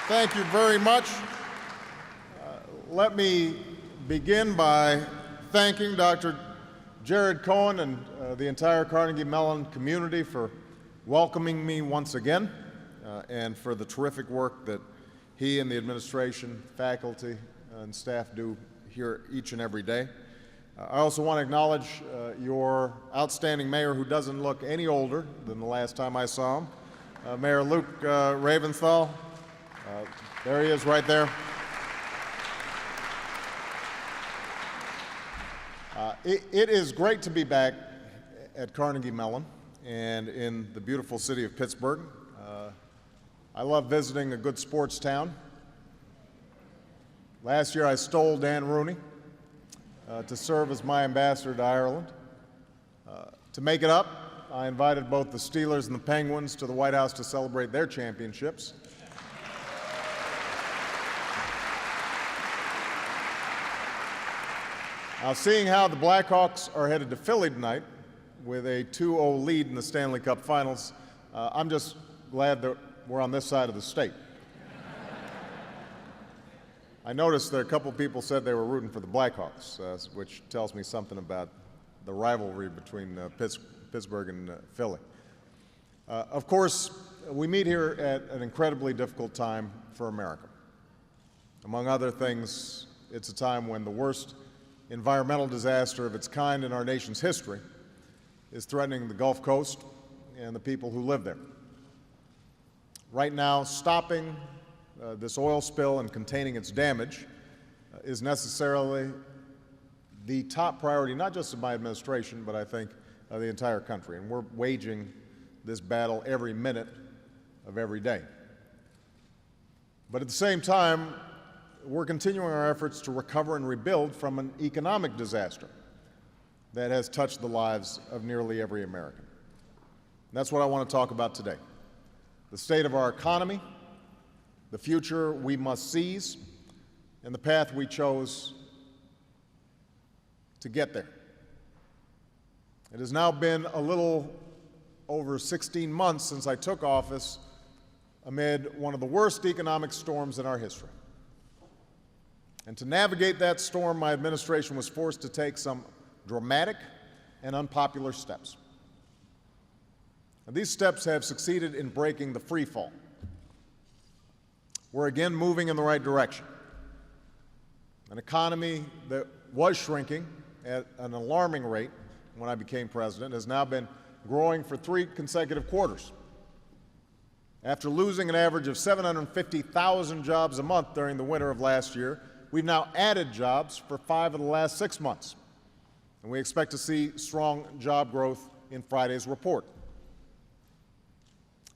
Thank you very much. Let me begin by thanking Dr. Jared Cohen and the entire Carnegie Mellon community for welcoming me once again and for the terrific work that he and the administration, faculty, and staff do here each and every day. I also want to acknowledge your outstanding mayor, who doesn't look any older than the last time I saw him, Mayor Luke Raventhal. There he is right there. It is great to be back at Carnegie Mellon and in the beautiful city of Pittsburgh. I love visiting a good sports town. Last year I stole Dan Rooney to serve as my ambassador to Ireland. To make it up, I invited both the Steelers and the Penguins to the White House to celebrate their championships. Now, seeing how the Blackhawks are headed to Philly tonight with a 2-0 lead in the Stanley Cup Finals, I'm just glad that we're on this side of the state. I noticed that a couple people said they were rooting for the Blackhawks, which tells me something about the rivalry between Pittsburgh and Philly. Of course, we meet here at an incredibly difficult time for America. Among other things, it's a time when the worst environmental disaster of its kind in our nation's history is threatening the Gulf Coast and the people who live there. Right now, stopping this oil spill and containing its damage is necessarily the top priority, not just of my administration, but I think of the entire country. And we're waging this battle every minute of every day. But at the same time, we're continuing our efforts to recover and rebuild from an economic disaster that has touched the lives of nearly every American. And that's what I want to talk about today. The state of our economy, the future we must seize, and the path we chose to get there. It has now been a little over 16 months since I took office amid one of the worst economic storms in our history. And to navigate that storm, my administration was forced to take some dramatic and unpopular steps. And these steps have succeeded in breaking the free fall. We're again moving in the right direction. An economy that was shrinking at an alarming rate when I became president has now been growing for 3 consecutive quarters. After losing an average of 750,000 jobs a month during the winter of last year, we've now added jobs for 5 of the last 6 months, and we expect to see strong job growth in Friday's report.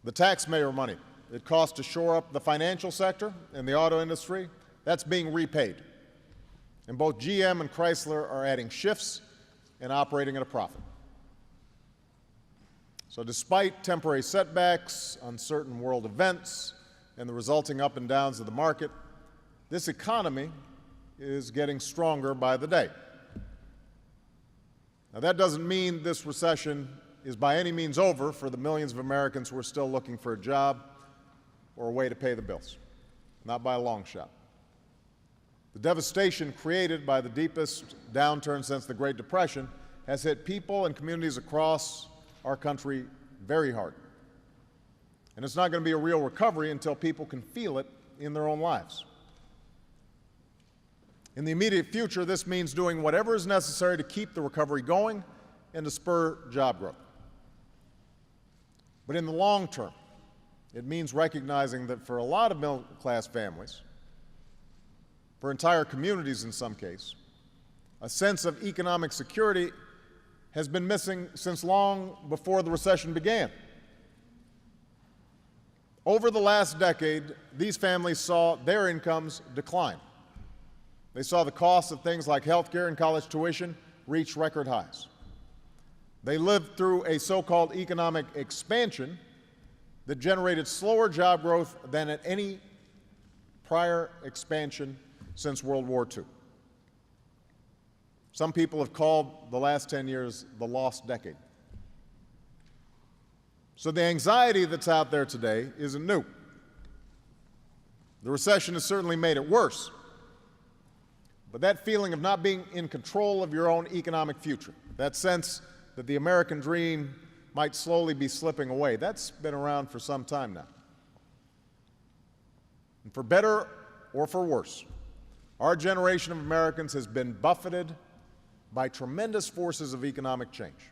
The taxpayer money it cost to shore up the financial sector and the auto industry, that's being repaid. And both GM and Chrysler are adding shifts and operating at a profit. So despite temporary setbacks, uncertain world events, and the resulting up and downs of the market, this economy is getting stronger by the day. Now, that doesn't mean this recession is by any means over for the millions of Americans who are still looking for a job or a way to pay the bills. Not by a long shot. The devastation created by the deepest downturn since the Great Depression has hit people and communities across our country very hard. And it's not going to be a real recovery until people can feel it in their own lives. In the immediate future, this means doing whatever is necessary to keep the recovery going and to spur job growth. But in the long term, it means recognizing that for a lot of middle-class families, for entire communities in some cases, a sense of economic security has been missing since long before the recession began. Over the last decade, these families saw their incomes decline. They saw the costs of things like health care and college tuition reach record highs. They lived through a so-called economic expansion that generated slower job growth than at any prior expansion since World War II. Some people have called the last 10 years the lost decade. So the anxiety that's out there today isn't new. The recession has certainly made it worse. But that feeling of not being in control of your own economic future, that sense that the American dream might slowly be slipping away, that's been around for some time now. And for better or for worse, our generation of Americans has been buffeted by tremendous forces of economic change.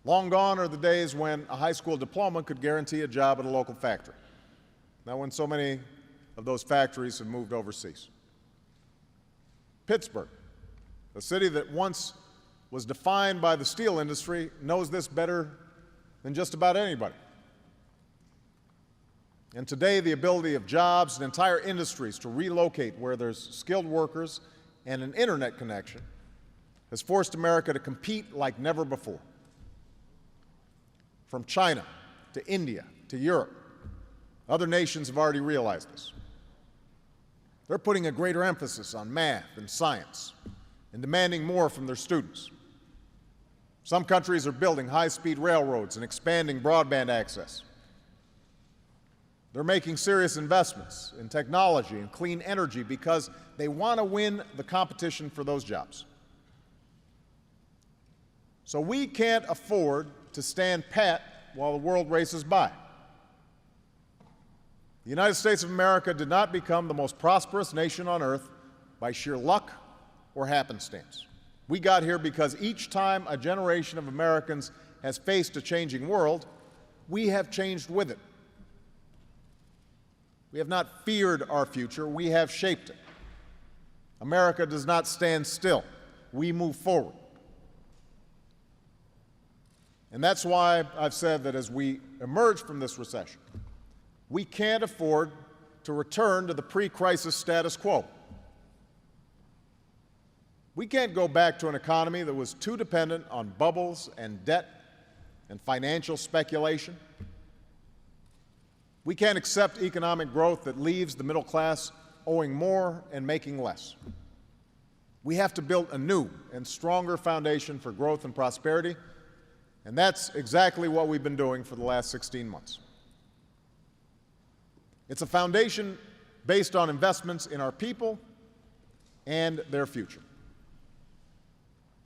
Long gone are the days when a high school diploma could guarantee a job at a local factory. Now, when so many of those factories have moved overseas. Pittsburgh, a city that once was defined by the steel industry, knows this better than just about anybody. And today, the ability of jobs and entire industries to relocate where there's skilled workers and an internet connection has forced America to compete like never before. From China to India to Europe, other nations have already realized this. They're putting a greater emphasis on math and science and demanding more from their students. Some countries are building high-speed railroads and expanding broadband access. They're making serious investments in technology and clean energy because they want to win the competition for those jobs. So we can't afford to stand pat while the world races by. The United States of America did not become the most prosperous nation on earth by sheer luck or happenstance. We got here because each time a generation of Americans has faced a changing world, we have changed with it. We have not feared our future, we have shaped it. America does not stand still. We move forward. And that's why I've said that as we emerge from this recession, we can't afford to return to the pre-crisis status quo. We can't go back to an economy that was too dependent on bubbles and debt and financial speculation. We can't accept economic growth that leaves the middle class owing more and making less. We have to build a new and stronger foundation for growth and prosperity, and that's exactly what we've been doing for the last 16 months. It's a foundation based on investments in our people and their future.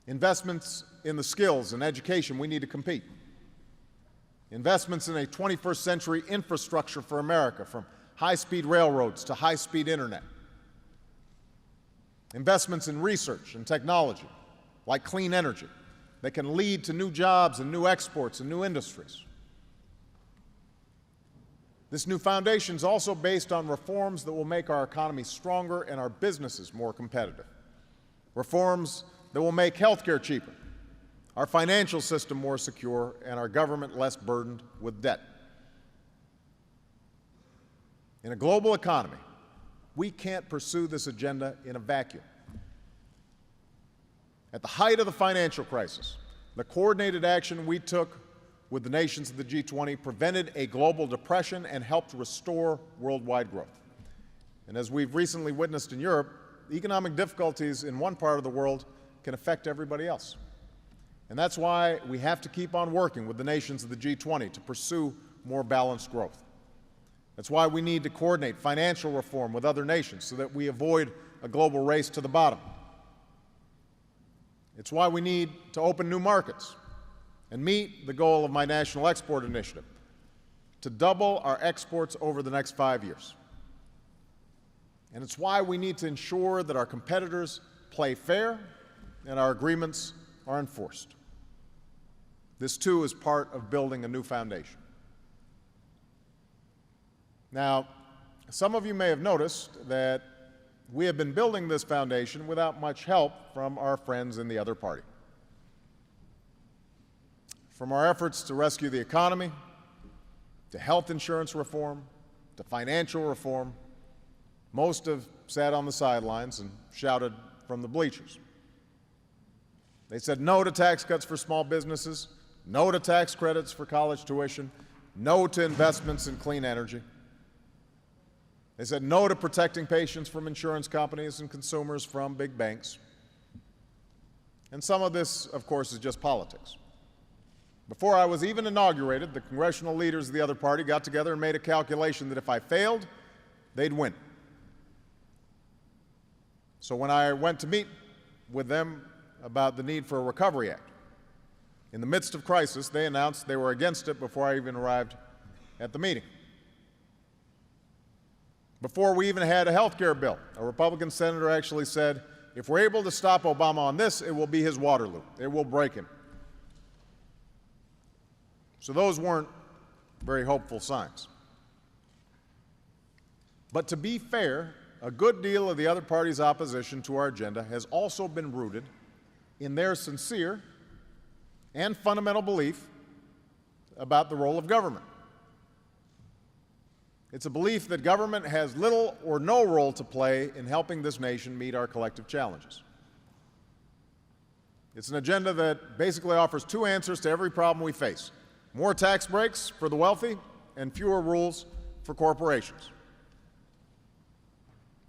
Investments in the skills and education we need to compete. Investments in a 21st century infrastructure for America, from high-speed railroads to high-speed internet. Investments in research and technology, like clean energy, that can lead to new jobs and new exports and new industries. This new foundation is also based on reforms that will make our economy stronger and our businesses more competitive. Reforms that will make health care cheaper, our financial system more secure, and our government less burdened with debt. In a global economy, we can't pursue this agenda in a vacuum. At the height of the financial crisis, the coordinated action we took with the nations of the G20 prevented a global depression and helped restore worldwide growth. And as we've recently witnessed in Europe, economic difficulties in one part of the world can affect everybody else. And that's why we have to keep on working with the nations of the G20 to pursue more balanced growth. That's why we need to coordinate financial reform with other nations so that we avoid a global race to the bottom. It's why we need to open new markets and meet the goal of my National Export Initiative, to double our exports over the next 5 years. And it's why we need to ensure that our competitors play fair and our agreements are enforced. This, too, is part of building a new foundation. Now, some of you may have noticed that we have been building this foundation without much help from our friends in the other party. From our efforts to rescue the economy, to health insurance reform, to financial reform, most have sat on the sidelines and shouted from the bleachers. They said no to tax cuts for small businesses, no to tax credits for college tuition, no to investments in clean energy. They said no to protecting patients from insurance companies and consumers from big banks. And some of this, of course, is just politics. Before I was even inaugurated, the congressional leaders of the other party got together and made a calculation that if I failed they'd win. So when I went to meet with them about the need for a Recovery Act, in the midst of crisis, they announced they were against it before I even arrived at the meeting. Before we even had a health care bill, a Republican senator actually said, if we're able to stop Obama on this, it will be his Waterloo. It will break him. So those weren't very hopeful signs. But to be fair, a good deal of the other party's opposition to our agenda has also been rooted in their sincere and fundamental belief about the role of government. It's a belief that government has little or no role to play in helping this nation meet our collective challenges. It's an agenda that basically offers two answers to every problem we face: more tax breaks for the wealthy and fewer rules for corporations.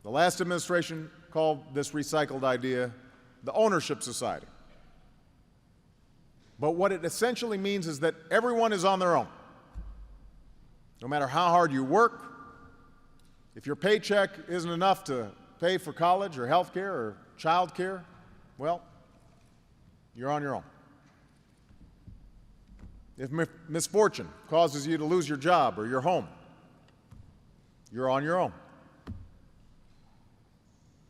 The last administration called this recycled idea the ownership society. But what it essentially means is that everyone is on their own. No matter how hard you work, if your paycheck isn't enough to pay for college or health care or child care, well, you're on your own. If misfortune causes you to lose your job or your home, you're on your own.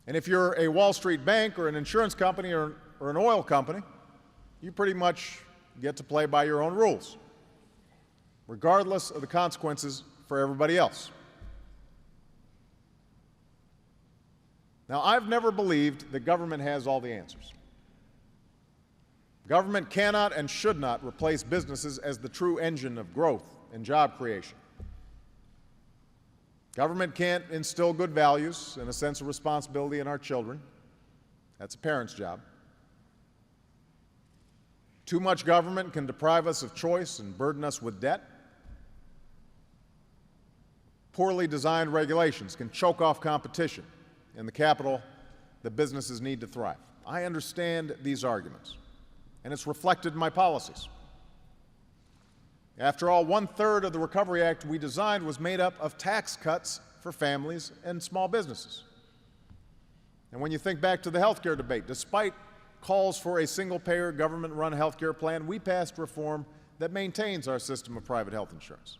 And if you're a Wall Street bank or an insurance company or an oil company, you pretty much get to play by your own rules, regardless of the consequences for everybody else. Now, I've never believed that government has all the answers. Government cannot and should not replace businesses as the true engine of growth and job creation. Government can't instill good values and a sense of responsibility in our children. That's a parent's job. Too much government can deprive us of choice and burden us with debt. Poorly designed regulations can choke off competition and the capital that businesses need to thrive. I understand these arguments, and it's reflected in my policies. After all, 1/3 of the Recovery Act we designed was made up of tax cuts for families and small businesses. And when you think back to the health care debate, despite calls for a single-payer, government-run health care plan, we passed reform that maintains our system of private health insurance.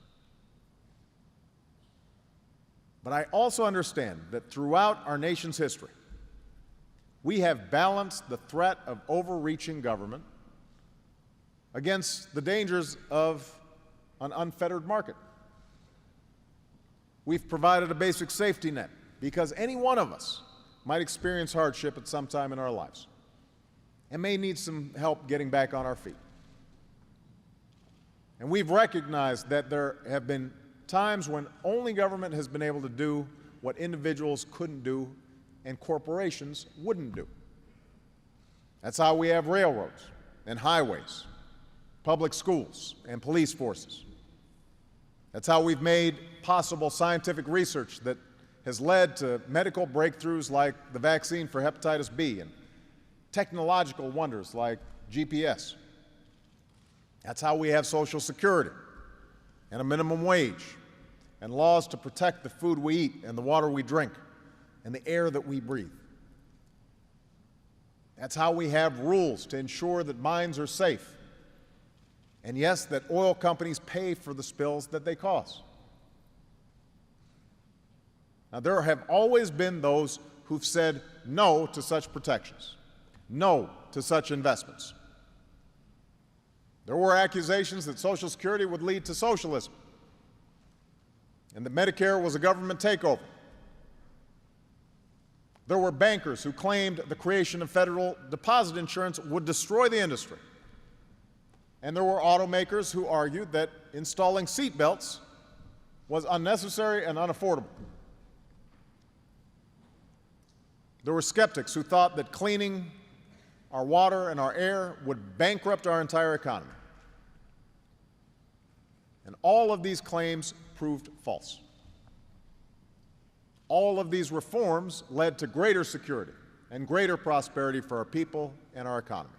But I also understand that throughout our nation's history, we have balanced the threat of overreaching government against the dangers of an unfettered market. We've provided a basic safety net because any one of us might experience hardship at some time in our lives and may need some help getting back on our feet. And we've recognized that there have been times when only government has been able to do what individuals couldn't do and corporations wouldn't do. That's how we have railroads and highways, public schools and police forces. That's how we've made possible scientific research that has led to medical breakthroughs like the vaccine for hepatitis B and technological wonders like GPS. That's how we have Social Security and a minimum wage and laws to protect the food we eat and the water we drink and the air that we breathe. That's how we have rules to ensure that mines are safe. And yes, that oil companies pay for the spills that they cause. Now, there have always been those who've said no to such protections, no to such investments. There were accusations that Social Security would lead to socialism and that Medicare was a government takeover. There were bankers who claimed the creation of federal deposit insurance would destroy the industry. And there were automakers who argued that installing seat belts was unnecessary and unaffordable. There were skeptics who thought that cleaning our water and our air would bankrupt our entire economy. And all of these claims proved false. All of these reforms led to greater security and greater prosperity for our people and our economy.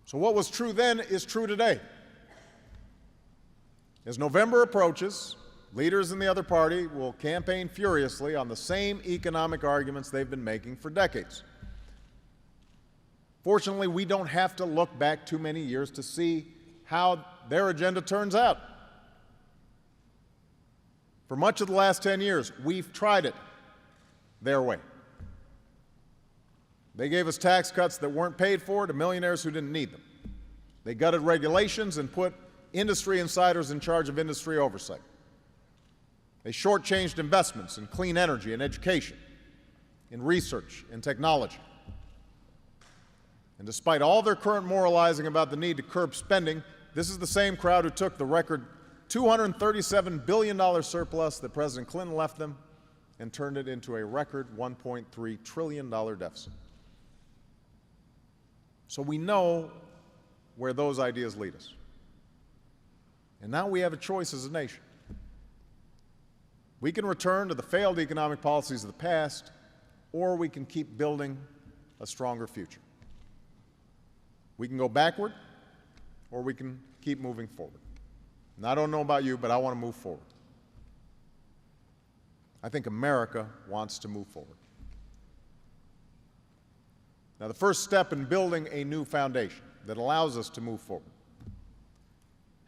So what was true then is true today. As November approaches leaders in the other party will campaign furiously on the same economic arguments they've been making for decades. Fortunately, we don't have to look back too many years to see how their agenda turns out. For much of the last 10 years, we've tried it their way. They gave us tax cuts that weren't paid for to millionaires who didn't need them. They gutted regulations and put industry insiders in charge of industry oversight. They shortchanged investments in clean energy and education, in research and technology. And despite all their current moralizing about the need to curb spending, this is the same crowd who took the record $237 billion surplus that President Clinton left them and turned it into a record $1.3 trillion deficit. So we know where those ideas lead us. And now we have a choice as a nation. We can return to the failed economic policies of the past, or we can keep building a stronger future. We can go backward, or we can keep moving forward. And I don't know about you, but I want to move forward. I think America wants to move forward. Now, the first step in building a new foundation that allows us to move forward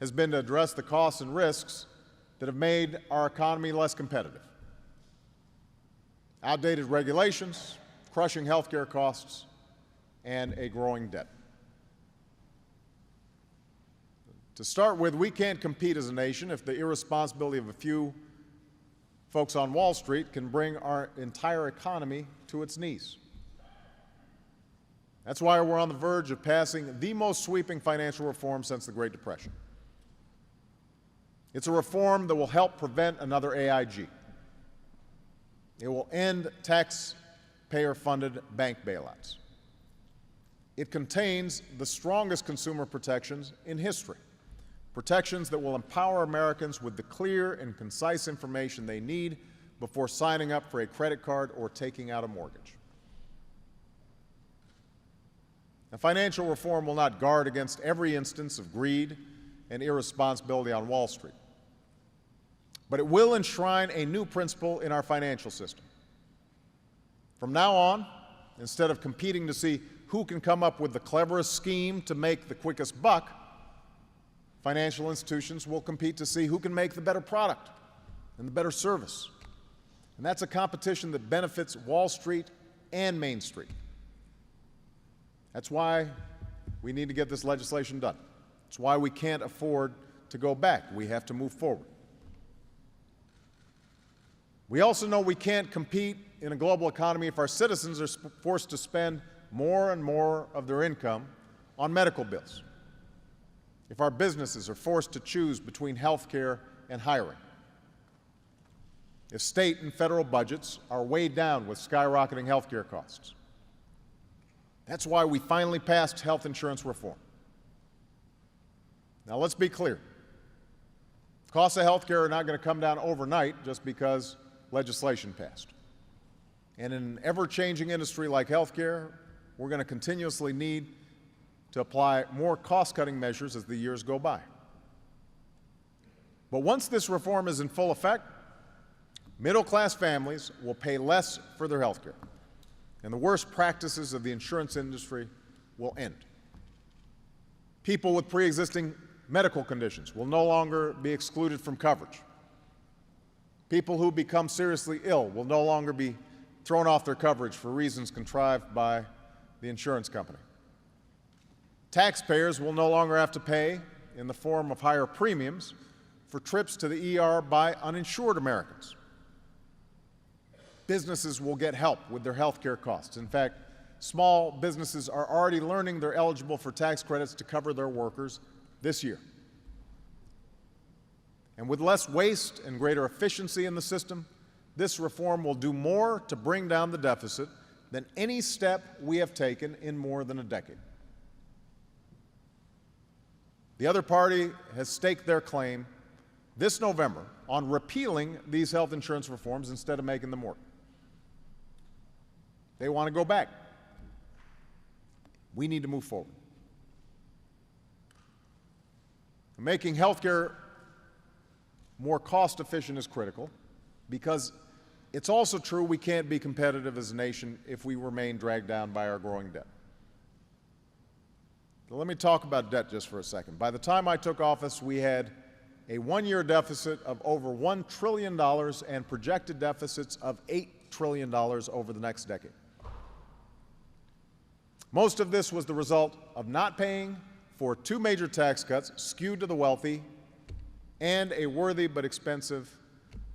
has been to address the costs and risks that have made our economy less competitive. Outdated regulations, crushing healthcare costs, and a growing debt. To start with, we can't compete as a nation if the irresponsibility of a few folks on Wall Street can bring our entire economy to its knees. That's why we're on the verge of passing the most sweeping financial reform since the Great Depression. It's a reform that will help prevent another AIG. It will end taxpayer-funded bank bailouts. It contains the strongest consumer protections in history, protections that will empower Americans with the clear and concise information they need before signing up for a credit card or taking out a mortgage. Now, financial reform will not guard against every instance of greed and irresponsibility on Wall Street, but it will enshrine a new principle in our financial system. From now on, instead of competing to see who can come up with the cleverest scheme to make the quickest buck, financial institutions will compete to see who can make the better product and the better service. And that's a competition that benefits Wall Street and Main Street. That's why we need to get this legislation done. It's why we can't afford to go back. We have to move forward. We also know we can't compete in a global economy if our citizens are forced to spend more and more of their income on medical bills, if our businesses are forced to choose between health care and hiring, if state and federal budgets are weighed down with skyrocketing health care costs. That's why we finally passed health insurance reform. Now, let's be clear. Costs of health care are not going to come down overnight just because legislation passed. And in an ever-changing industry like health care, we're going to continuously need to apply more cost-cutting measures as the years go by. But once this reform is in full effect, middle-class families will pay less for their health care, and the worst practices of the insurance industry will end. People with pre-existing medical conditions will no longer be excluded from coverage. People who become seriously ill will no longer be thrown off their coverage for reasons contrived by the insurance company. Taxpayers will no longer have to pay, in the form of higher premiums, for trips to the ER by uninsured Americans. Businesses will get help with their health care costs. In fact, small businesses are already learning they're eligible for tax credits to cover their workers this year. And with less waste and greater efficiency in the system, this reform will do more to bring down the deficit than any step we have taken in more than a decade. The other party has staked their claim this November on repealing these health insurance reforms instead of making them work. They want to go back. We need to move forward. Making health care more cost efficient is critical, because it's also true we can't be competitive as a nation if we remain dragged down by our growing debt. But let me talk about debt just for a second. By the time I took office, we had a one-year deficit of over $1 trillion and projected deficits of $8 trillion over the next decade. Most of this was the result of not paying for two major tax cuts skewed to the wealthy and a worthy but expensive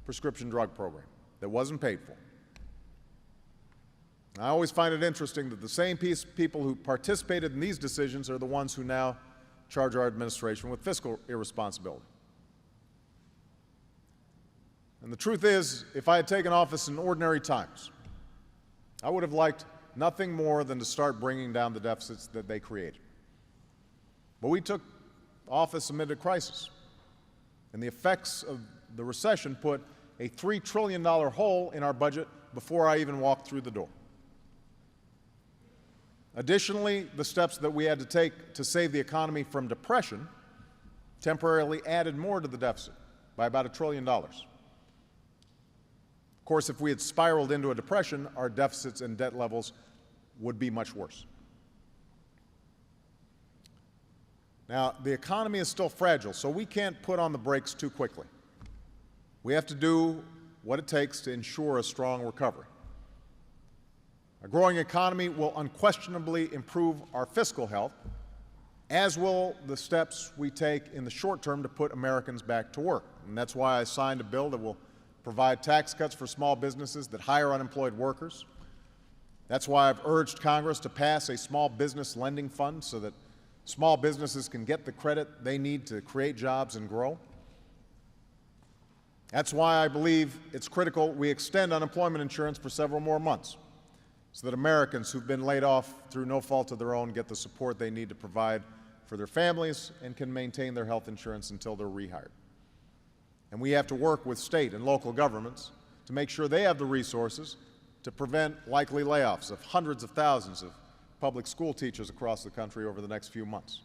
prescription drug program that wasn't paid for. I always find it interesting that the same people who participated in these decisions are the ones who now charge our administration with fiscal irresponsibility. And the truth is, if I had taken office in ordinary times, I would have liked nothing more than to start bringing down the deficits that they created. But we took office amid a crisis, and the effects of the recession put a $3 trillion hole in our budget before I even walked through the door. Additionally, the steps that we had to take to save the economy from depression temporarily added more to the deficit by about $1 trillion. Of course, if we had spiraled into a depression, our deficits and debt levels would be much worse. Now, the economy is still fragile, so we can't put on the brakes too quickly. We have to do what it takes to ensure a strong recovery. A growing economy will unquestionably improve our fiscal health, as will the steps we take in the short term to put Americans back to work. And that's why I signed a bill that will provide tax cuts for small businesses that hire unemployed workers. That's why I've urged Congress to pass a small business lending fund so that small businesses can get the credit they need to create jobs and grow. That's why I believe it's critical we extend unemployment insurance for several more months, so that Americans who've been laid off through no fault of their own get the support they need to provide for their families and can maintain their health insurance until they're rehired. And we have to work with state and local governments to make sure they have the resources to prevent likely layoffs of hundreds of thousands of public school teachers across the country over the next few months.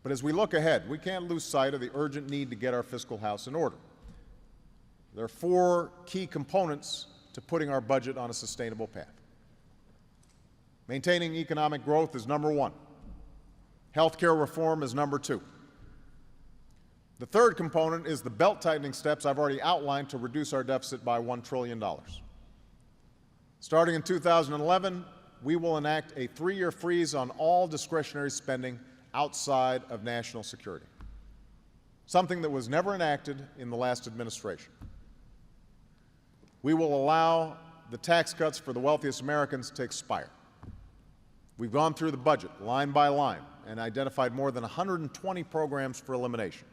But as we look ahead, we can't lose sight of the urgent need to get our fiscal house in order. There are four key components to putting our budget on a sustainable path. Maintaining economic growth is number one. Healthcare reform is number two. The third component is the belt-tightening steps I've already outlined to reduce our deficit by $1 trillion. Starting in 2011, we will enact a 3-year freeze on all discretionary spending outside of national security, something that was never enacted in the last administration. We will allow the tax cuts for the wealthiest Americans to expire. We've gone through the budget line by line and identified more than 120 programs for elimination.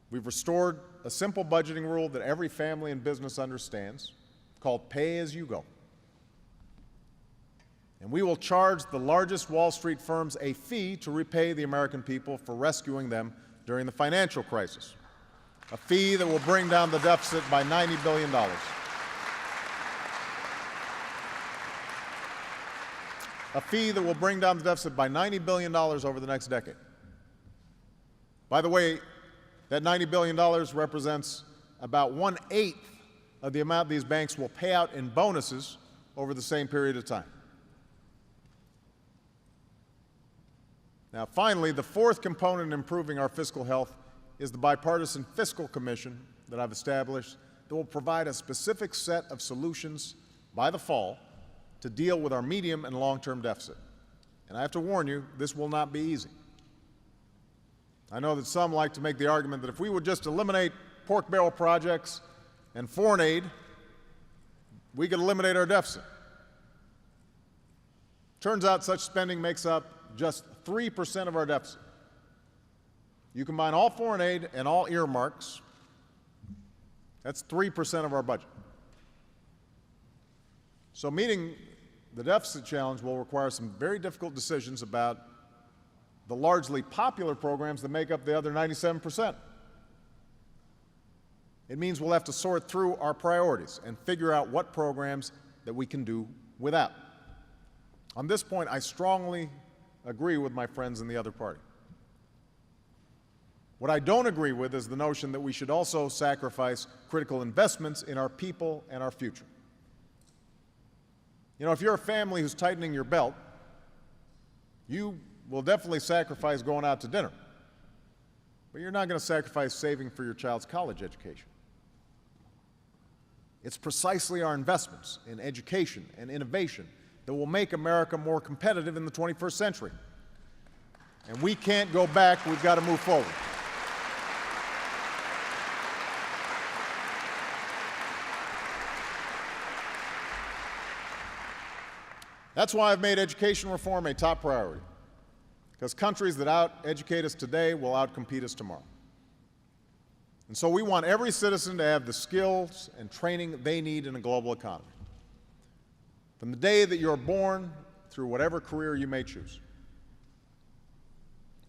We've restored a simple budgeting rule that every family and business understands, called pay-as-you-go. And we will charge the largest Wall Street firms a fee to repay the American people for rescuing them during the financial crisis, a fee that will bring down the deficit by $90 billion. A fee that will bring down the deficit by $90 billion over the next decade. By the way, that $90 billion represents about 1/8 of the amount these banks will pay out in bonuses over the same period of time. Now, finally, the fourth component in improving our fiscal health is the bipartisan fiscal commission that I've established that will provide a specific set of solutions by the fall to deal with our medium and long-term deficit. And I have to warn you, this will not be easy. I know that some like to make the argument that if we would just eliminate pork barrel projects and foreign aid, we could eliminate our deficit. Turns out such spending makes up just 3% of our deficit. You combine all foreign aid and all earmarks, that's 3% of our budget. So meeting the deficit challenge will require some very difficult decisions about the largely popular programs that make up the other 97%. It means we'll have to sort through our priorities and figure out what programs that we can do without. On this point, I strongly agree with my friends in the other party. What I don't agree with is the notion that we should also sacrifice critical investments in our people and our future. You know, if you're a family who's tightening your belt, you will definitely sacrifice going out to dinner, but you're not going to sacrifice saving for your child's college education. It's precisely our investments in education and innovation that will make America more competitive in the 21st century. And we can't go back, we've got to move forward. That's why I've made education reform a top priority, because countries that out-educate us today will out-compete us tomorrow. And so we want every citizen to have the skills and training they need in a global economy, from the day that you're born through whatever career you may choose.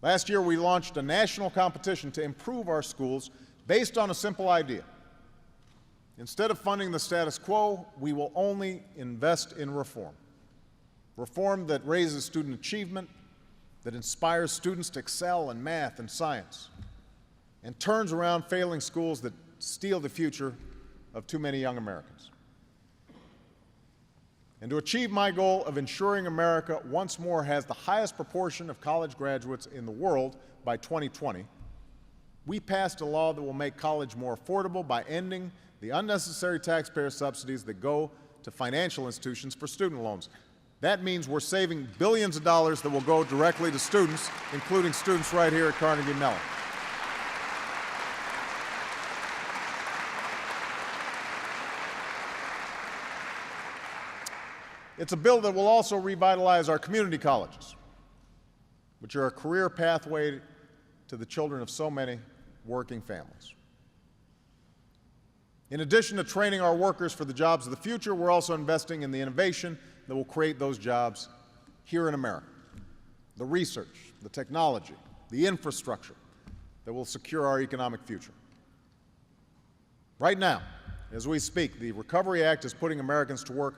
Last year, we launched a national competition to improve our schools based on a simple idea. Instead of funding the status quo, we will only invest in reform. Reform that raises student achievement, that inspires students to excel in math and science, and turns around failing schools that steal the future of too many young Americans. And to achieve my goal of ensuring America once more has the highest proportion of college graduates in the world by 2020, we passed a law that will make college more affordable by ending the unnecessary taxpayer subsidies that go to financial institutions for student loans. That means we're saving billions of dollars that will go directly to students, including students right here at Carnegie Mellon. It's a bill that will also revitalize our community colleges, which are a career pathway to the children of so many working families. In addition to training our workers for the jobs of the future, we're also investing in the innovation that will create those jobs here in America. The research, the technology, the infrastructure that will secure our economic future. Right now, as we speak, the Recovery Act is putting Americans to work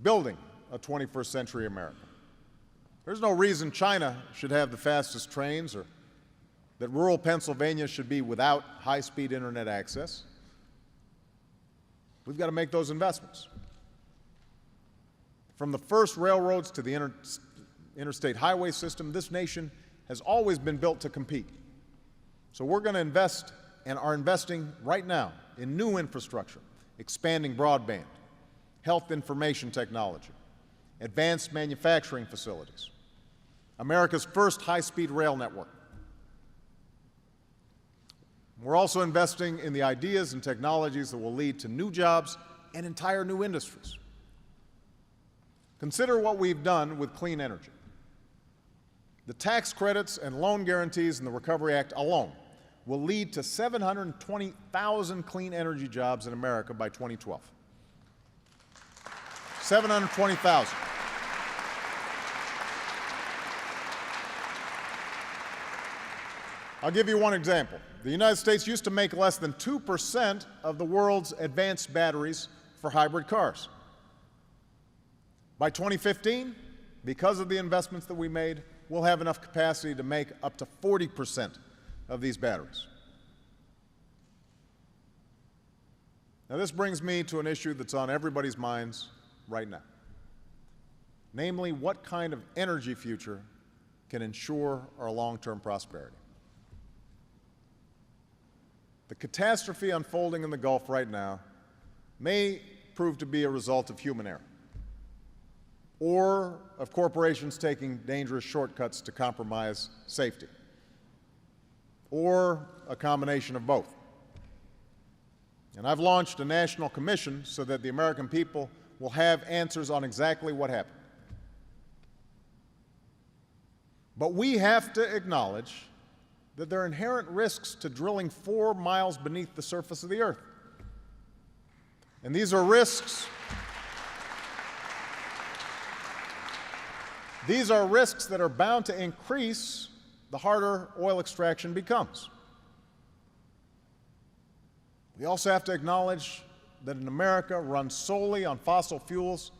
building a 21st century America. There's no reason China should have the fastest trains or that rural Pennsylvania should be without high-speed internet access. We've got to make those investments. From the first railroads to the interstate highway system, this nation has always been built to compete. So we're going to invest and are investing right now in new infrastructure, expanding broadband, health information technology, advanced manufacturing facilities, America's first high-speed rail network. We're also investing in the ideas and technologies that will lead to new jobs and entire new industries. Consider what we've done with clean energy. The tax credits and loan guarantees in the Recovery Act alone will lead to 720,000 clean energy jobs in America by 2012. 720,000. I'll give you one example. The United States used to make less than 2% of the world's advanced batteries for hybrid cars. By 2015, because of the investments that we made, we'll have enough capacity to make up to 40% of these batteries. Now, this brings me to an issue that's on everybody's minds right now. Namely, what kind of energy future can ensure our long-term prosperity? The catastrophe unfolding in the Gulf right now may prove to be a result of human error, or of corporations taking dangerous shortcuts to compromise safety, or a combination of both. And I've launched a national commission so that the American people will have answers on exactly what happened. But we have to acknowledge that there are inherent risks to drilling 4 miles beneath the surface of the earth. And these are risks that are bound to increase the harder oil extraction becomes. We also have to acknowledge that an America run solely on fossil fuels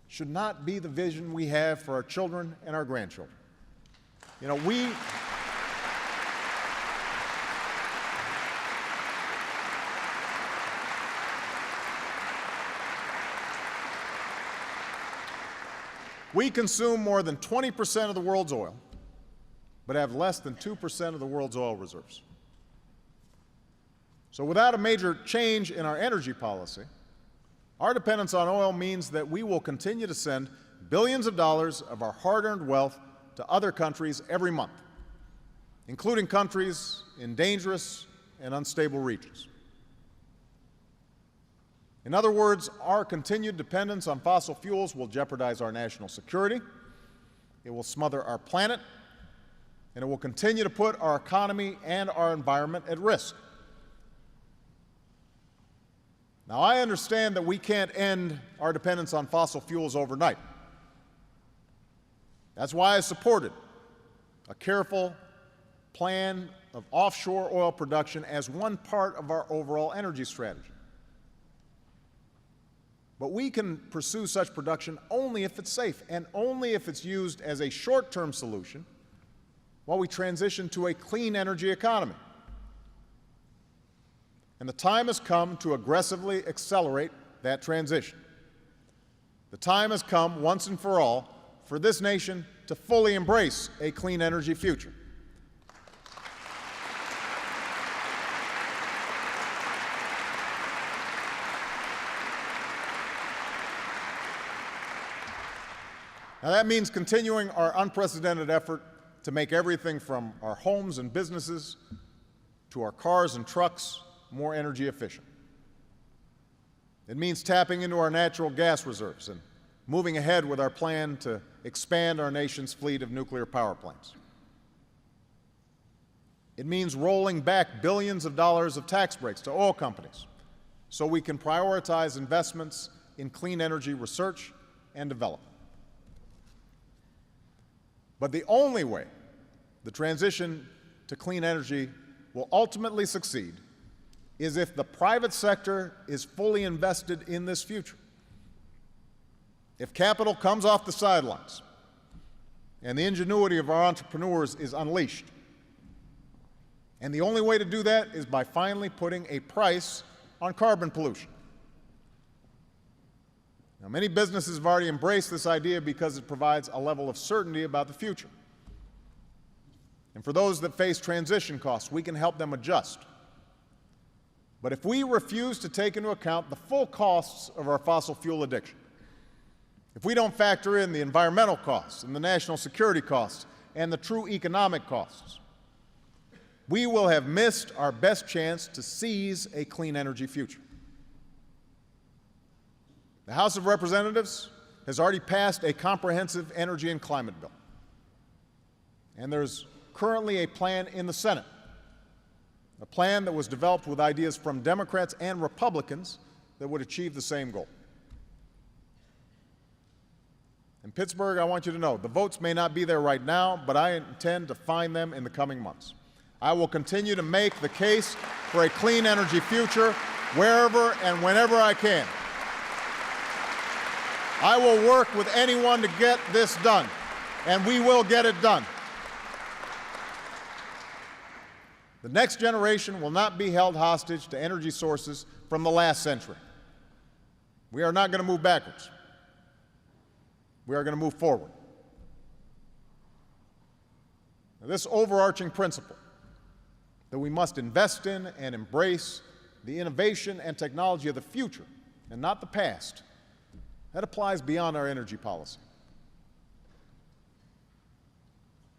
should not be the vision we have for our children and our grandchildren. You know, We consume more than 20% of the world's oil, but have less than 2% of the world's oil reserves. So without a major change in our energy policy, our dependence on oil means that we will continue to send billions of dollars of our hard-earned wealth to other countries every month, including countries in dangerous and unstable regions. In other words, our continued dependence on fossil fuels will jeopardize our national security, it will smother our planet, and it will continue to put our economy and our environment at risk. Now, I understand that we can't end our dependence on fossil fuels overnight. That's why I supported a careful plan of offshore oil production as one part of our overall energy strategy. But we can pursue such production only if it's safe and only if it's used as a short-term solution while we transition to a clean energy economy. And the time has come to aggressively accelerate that transition. The time has come, once and for all, for this nation to fully embrace a clean energy future. Now that means continuing our unprecedented effort to make everything from our homes and businesses to our cars and trucks more energy efficient. It means tapping into our natural gas reserves and moving ahead with our plan to expand our nation's fleet of nuclear power plants. It means rolling back billions of dollars of tax breaks to oil companies so we can prioritize investments in clean energy research and development. But the only way the transition to clean energy will ultimately succeed is if the private sector is fully invested in this future. If capital comes off the sidelines and the ingenuity of our entrepreneurs is unleashed. And the only way to do that is by finally putting a price on carbon pollution. Now, many businesses have already embraced this idea because it provides a level of certainty about the future. And for those that face transition costs, we can help them adjust. But if we refuse to take into account the full costs of our fossil fuel addiction, if we don't factor in the environmental costs and the national security costs and the true economic costs, we will have missed our best chance to seize a clean energy future. The House of Representatives has already passed a comprehensive energy and climate bill. And there's currently a plan in the Senate, a plan that was developed with ideas from Democrats and Republicans that would achieve the same goal. In Pittsburgh, I want you to know, the votes may not be there right now, but I intend to find them in the coming months. I will continue to make the case for a clean energy future wherever and whenever I can. I will work with anyone to get this done, and we will get it done. The next generation will not be held hostage to energy sources from the last century. We are not going to move backwards. We are going to move forward. Now, this overarching principle that we must invest in and embrace the innovation and technology of the future and not the past, that applies beyond our energy policy.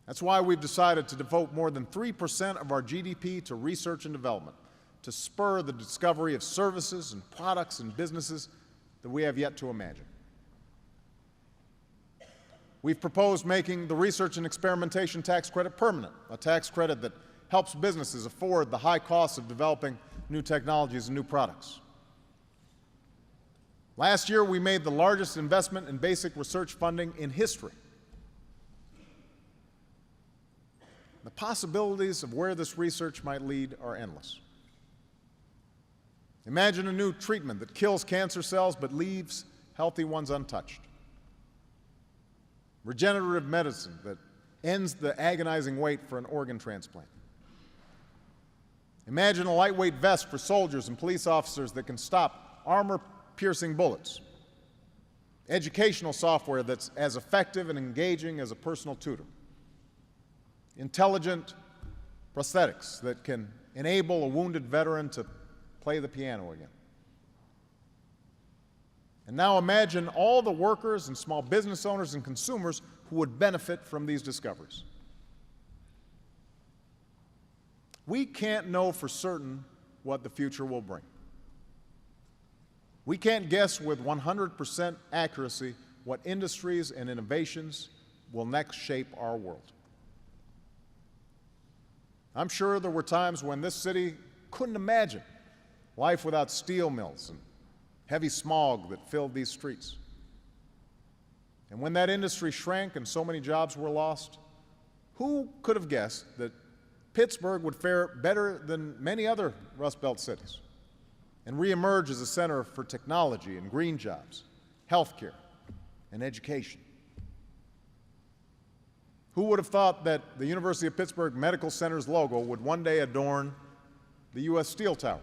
That's why we've decided to devote more than 3% of our GDP to research and development, to spur the discovery of services and products and businesses that we have yet to imagine. We've proposed making the research and experimentation tax credit permanent, a tax credit that helps businesses afford the high costs of developing new technologies and new products. Last year, we made the largest investment in basic research funding in history. The possibilities of where this research might lead are endless. Imagine a new treatment that kills cancer cells but leaves healthy ones untouched. Regenerative medicine that ends the agonizing wait for an organ transplant. Imagine a lightweight vest for soldiers and police officers that can stop armor-piercing bullets. educational software that's as effective and engaging as a personal tutor, intelligent prosthetics that can enable a wounded veteran to play the piano again. And now imagine all the workers and small business owners and consumers who would benefit from these discoveries. We can't know for certain what the future will bring. We can't guess with 100% accuracy what industries and innovations will next shape our world. I'm sure there were times when this city couldn't imagine life without steel mills and heavy smog that filled these streets. And when that industry shrank and so many jobs were lost, who could have guessed that Pittsburgh would fare better than many other Rust Belt cities and reemerge as a center for technology and green jobs, healthcare, and education? Who would have thought that the University of Pittsburgh Medical Center's logo would one day adorn the U.S. Steel Tower?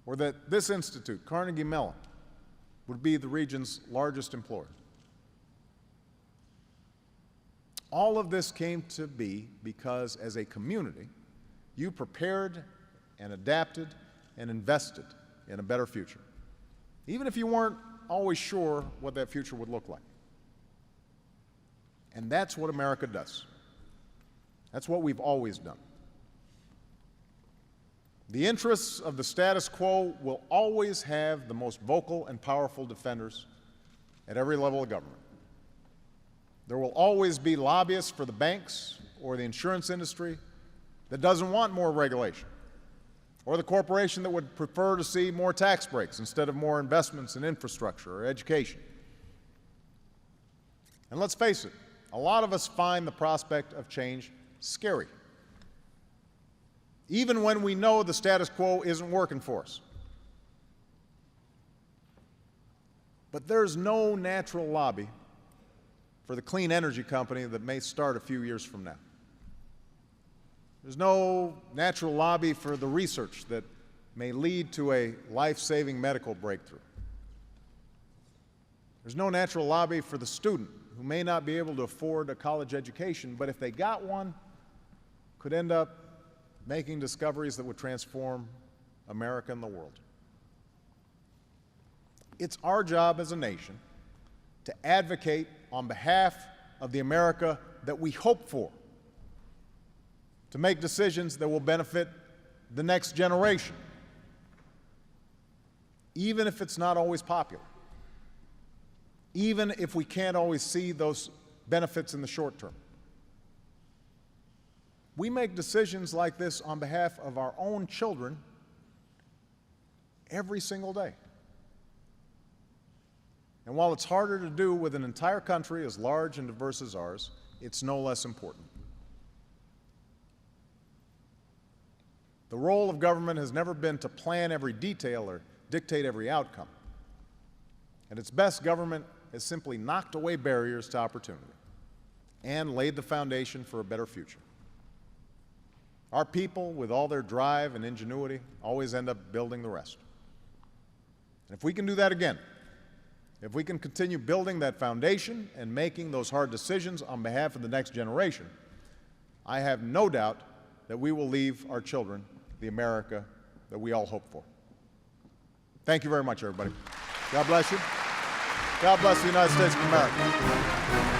Or that this institute, Carnegie Mellon, would be the region's largest employer? All of this came to be because, as a community, you prepared and adapted and invested in a better future, even if you weren't always sure what that future would look like. And that's what America does. That's what we've always done. The interests of the status quo will always have the most vocal and powerful defenders at every level of government. There will always be lobbyists for the banks or the insurance industry that doesn't want more regulation, or the corporation that would prefer to see more tax breaks instead of more investments in infrastructure or education. And let's face it, a lot of us find the prospect of change scary, even when we know the status quo isn't working for us. But there's no natural lobby for the clean energy company that may start a few years from now. There's no natural lobby for the research that may lead to a life-saving medical breakthrough. There's no natural lobby for the student who may not be able to afford a college education, but if they got one, could end up making discoveries that would transform America and the world. It's our job as a nation to advocate on behalf of the America that we hope for, to make decisions that will benefit the next generation, even if it's not always popular, even if we can't always see those benefits in the short term. We make decisions like this on behalf of our own children every single day. And while it's harder to do with an entire country as large and diverse as ours, it's no less important. The role of government has never been to plan every detail or dictate every outcome. At its best, government has simply knocked away barriers to opportunity and laid the foundation for a better future. Our people, with all their drive and ingenuity, always end up building the rest. And if we can do that again, if we can continue building that foundation and making those hard decisions on behalf of the next generation, I have no doubt that we will leave our children the America that we all hope for. Thank you very much, everybody. God bless you. God bless the United States of America.